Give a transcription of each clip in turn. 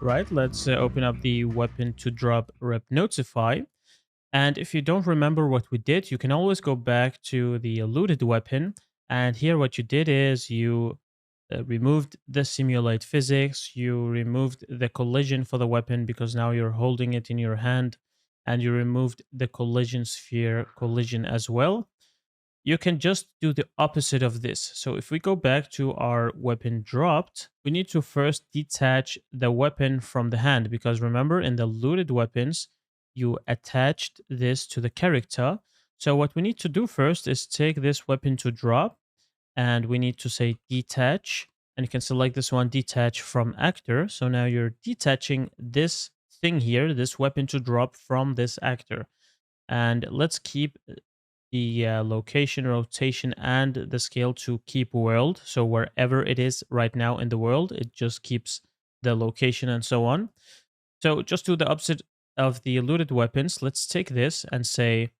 right, let's open up the weapon to drop rep notify. And if you don't remember what we did, you can always go back to the looted weapon. And here, what you did is you removed the simulate physics, you removed the collision for the weapon because now you're holding it in your hand, and you removed the collision sphere collision as well. You can just do the opposite of this. So if we go back to our weapon dropped, we need to first detach the weapon from the hand because remember in the looted weapons, you attached this to the character. So what we need to do first is take this weapon to drop and we need to say detach, and you can select this one, detach from actor. So now you're detaching this thing here, this weapon to drop from this actor. And let's keep the location, rotation, and the scale to keep world. So wherever it is right now in the world, it just keeps the location and so on. So just do the opposite of the eluded weapons. Let's take this and say,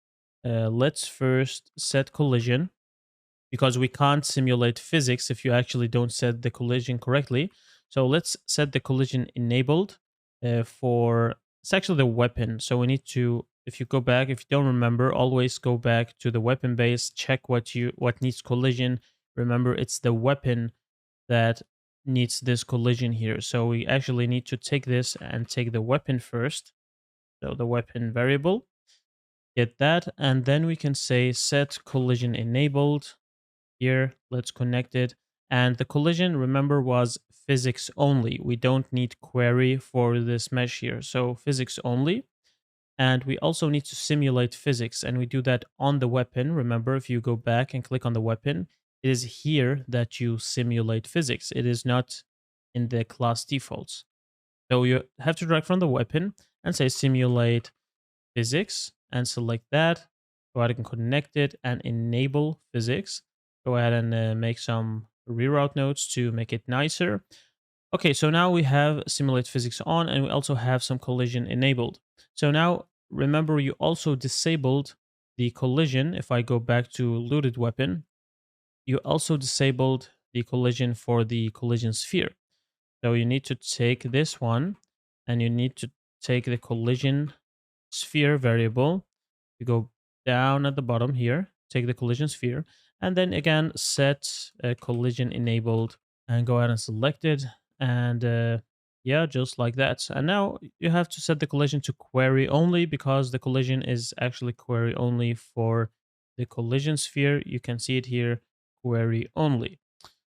let's first set collision because we can't simulate physics if you actually don't set the collision correctly. So let's set the collision enabled for it's actually the weapon. So we need to, if you go back, if you don't remember, always go back to the weapon base, check what needs collision. Remember, it's the weapon that needs this collision here. So we actually need to take this and take the weapon first. So the weapon variable, get that, and then we can say set collision enabled. Here, let's connect it. And the collision, remember, was physics only. We don't need query for this mesh here. So physics only. And we also need to simulate physics. And we do that on the weapon. Remember, if you go back and click on the weapon, it is here that you simulate physics. It is not in the class defaults. So you have to drag from the weapon and say simulate physics and select that. Go ahead and connect it and enable physics. Go ahead and make some reroute nodes to make it nicer. Okay, so now we have simulate physics on and we also have some collision enabled. So now remember you also disabled the collision. If I go back to looted weapon, you also disabled the collision for the collision sphere. So you need to take this one and you need to take the collision sphere variable. You go down at the bottom here, take the collision sphere, and then again set collision enabled and go ahead and select it. And yeah, just like that. And now you have to set the collision to query only because the collision is actually query only for the collision sphere. You can see it here, query only.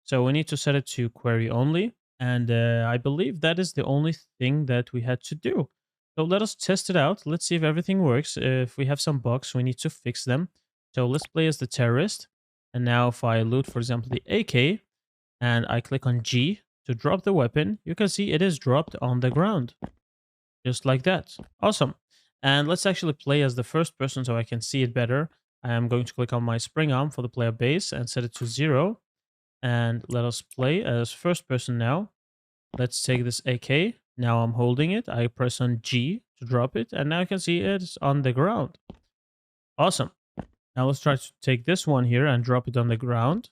So we need to set it to query only. And I believe that is the only thing that we had to do. So let us test it out. Let's see if everything works. If we have some bugs, we need to fix them. So let's play as the terrorist. And now if I loot, for example, the AK, and I click on G to drop the weapon, you can see it is dropped on the ground. Just like that. Awesome. And let's actually play as the first person so I can see it better. I am going to click on my spring arm for the player base and set it to 0. And let us play as first person now. Let's take this AK. Now I'm holding it. I press on G to drop it. And now you can see it's on the ground. Awesome. Now let's try to take this one here and drop it on the ground.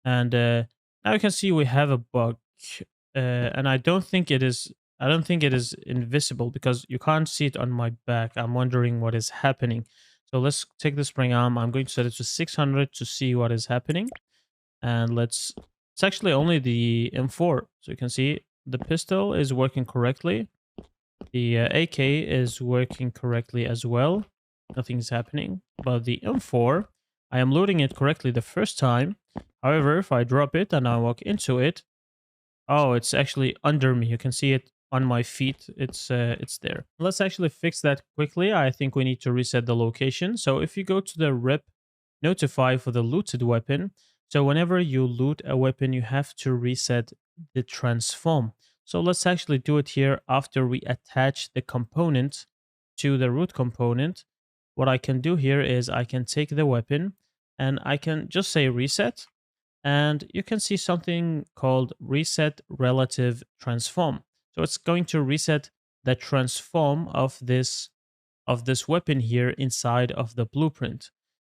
And now you can see we have a bug. And I don't think it is invisible because you can't see it on my back. I'm wondering what is happening. So let's take the spring arm. I'm going to set it to 600 to see what is happening. And it's actually only the M4. So you can see the pistol is working correctly. The AK is working correctly as well. Nothing's happening. But the M4, I am loading it correctly the first time. However, if I drop it and I walk into it, oh, it's actually under me. You can see it on my feet. It's there. Let's actually fix that quickly. I think we need to reset the location. So if you go to the rep notify for the looted weapon, so whenever you loot a weapon, you have to reset the transform. So let's actually do it here after we attach the component to the root component. What I can do here is I can take the weapon and I can just say reset, and you can see something called reset relative transform. So it's going to reset the transform of this weapon here inside of the blueprint,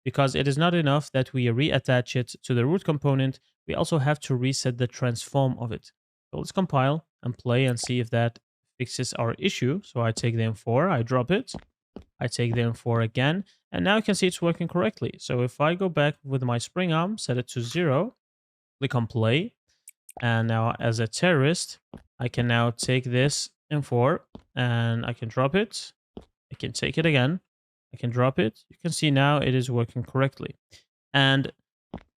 because it is not enough that we reattach it to the root component. We also have to reset the transform of it. So let's compile and play and see if that fixes our issue. So I take the M4, I drop it, I take the M4 again, and now you can see it's working correctly. So if I go back with my spring arm, set it to 0, click on play, and now as a terrorist, I can now take this M4 and I can drop it. I can take it again. I can drop it. You can see now it is working correctly. And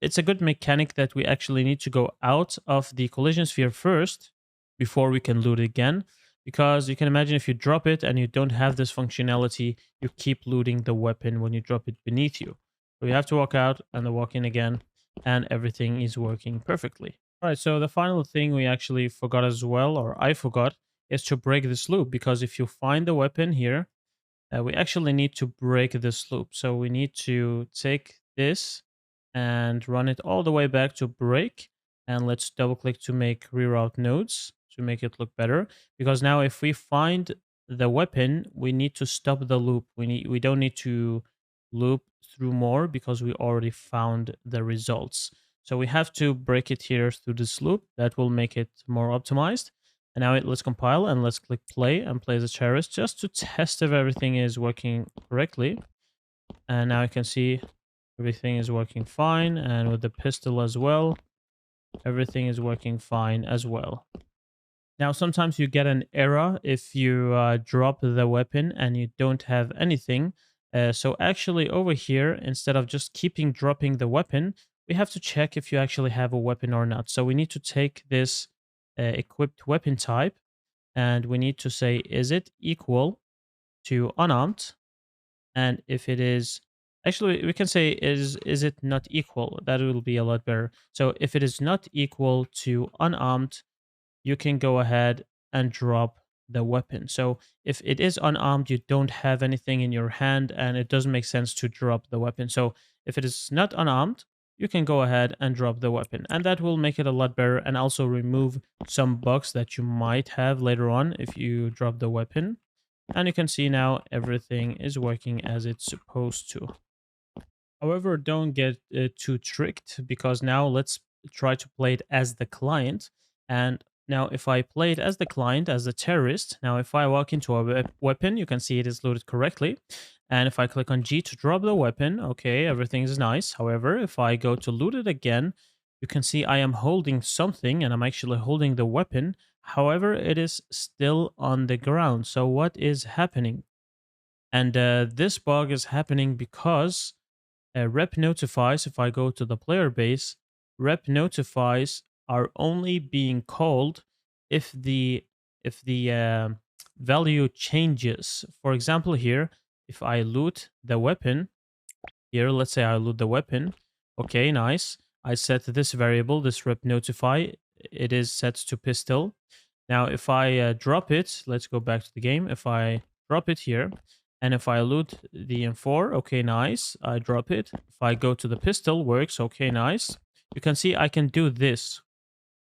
it's a good mechanic that we actually need to go out of the collision sphere first before we can loot it again. Because you can imagine if you drop it and you don't have this functionality, you keep looting the weapon when you drop it beneath you. So you have to walk out and then walk in again, and everything is working perfectly. All right, so the final thing we actually forgot as well, or I forgot, is to break this loop. Because if you find the weapon here, we actually need to break this loop. So we need to take this and run it all the way back to break. And let's double click to make reroute nodes to make it look better. Because now if we find the weapon, we need to stop the loop. We don't need to loop through more because we already found the results. So we have to break it here through this loop. That will make it more optimized. And now let's compile and let's click play and play as a terrorist just to test if everything is working correctly. And now you can see everything is working fine. And with the pistol as well, everything is working fine as well. Now, sometimes you get an error if you drop the weapon and you don't have anything. So actually over here, instead of just keeping dropping the weapon, we have to check if you actually have a weapon or not. So we need to take this equipped weapon type and we need to say, is it equal to unarmed? And if it is, actually we can say, is it not equal? That will be a lot better. So if it is not equal to unarmed, you can go ahead and drop the weapon. So if it is unarmed, you don't have anything in your hand and it doesn't make sense to drop the weapon. So if it is not unarmed, you can go ahead and drop the weapon, and that will make it a lot better and also remove some bugs that you might have later on if you drop the weapon. And you can see now everything is working as it's supposed to. However, don't get too tricked, because now let's try to play it as the client. And now if I play it as the client, as a terrorist, now if I walk into a weapon, you can see it is loaded correctly. And if I click on G to drop the weapon, okay, everything is nice. However, if I go to loot it again, you can see I am holding something and I'm actually holding the weapon. However, it is still on the ground. So what is happening? And this bug is happening because rep notifies, if I go to the player base, rep notifies are only being called if the value changes. For example, here, if I loot the weapon, here, let's say I loot the weapon. Okay, nice. I set this variable, this rep notify, it is set to pistol. Now, if I drop it, let's go back to the game. If I drop it here, and if I loot the M4, okay, nice. I drop it. If I go to the pistol, works, okay, nice. You can see I can do this.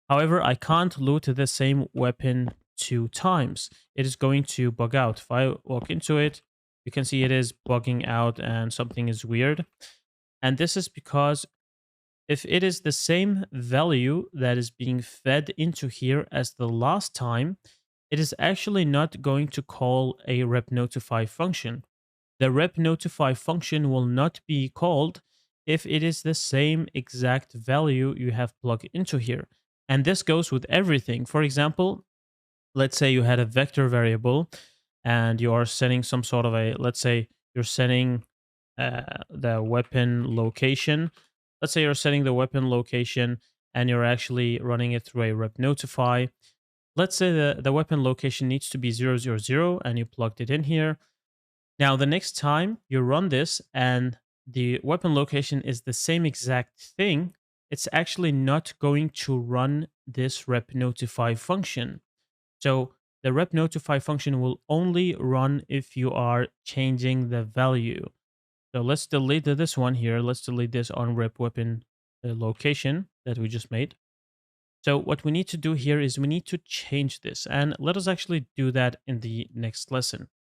However, I can't loot the same weapon 2 times. It is going to bug out. If I walk into it, you can see it is bugging out and something is weird. And this is because if it is the same value that is being fed into here as the last time, it is actually not going to call a rep notify function. The rep notify function will not be called if it is the same exact value you have plugged into here. And this goes with everything. For example, let's say you had a vector variable and you are setting some sort of a, let's say you're setting the weapon location. Let's say you're setting the weapon location and you're actually running it through a rep notify. Let's say the weapon location needs to be 000 and you plugged it in here. Now, the next time you run this and the weapon location is the same exact thing, it's actually not going to run this rep notify function. So the rep notify function will only run if you are changing the value. So let's delete this one here. Let's delete this on rep weapon location that we just made. So what we need to do here is we need to change this, and let us actually do that in the next lesson.